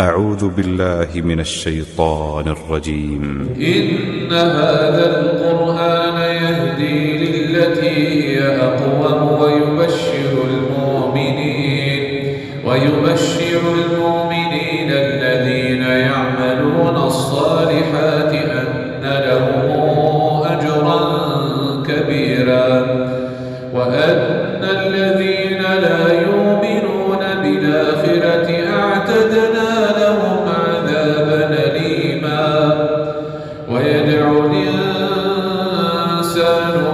أعوذ بالله من الشيطان الرجيم. إن هذا القرآن يهدي للتي هي أقوم ويبشر المؤمنين الذين يعملون الصالحات أن لهم أجرا كبيرا وأن الذين لا يؤمنون بالآخرة أعتدنا لهم عذابا أليما. ويدعو الإنسان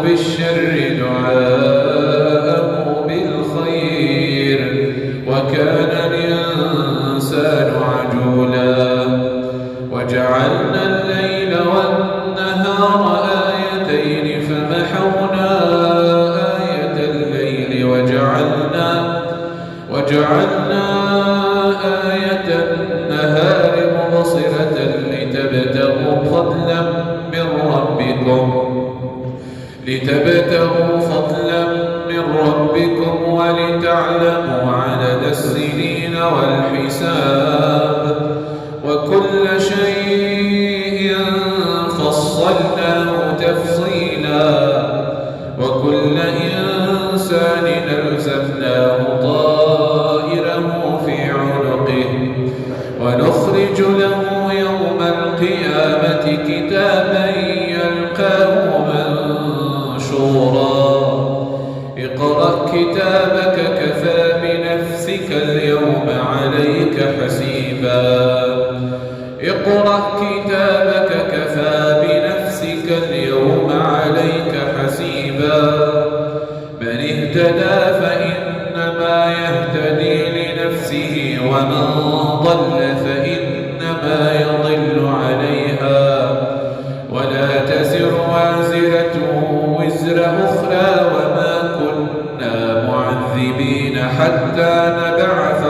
بالشر دعاءه بالخير وكان الإنسان عجولا. وجعلنا الليل والنهار آيتين فمحونا آية الليل وجعلنا آية النهار مبصرة لتبتغوا فضلا من ربكم ولتعلموا عدد السنين والحساب وكل شيء فصلناه تفصيلا وكل إنسان ألزمناه طائره في عنقه ونخرج له يوم القيامة كتابا يلقاه منشورا. اقرأ كتابك كفى بنفسك اليوم عليك حسيبا. اقرأ كتابك كفى بنفسك اليوم عليك حسيبا. من اهتدى فإنما يهتدي لنفسه ومن ضل فإنما يضل عليها ولا تزر وازرة وزر أخرى وما كنا معذبين حتى نبعث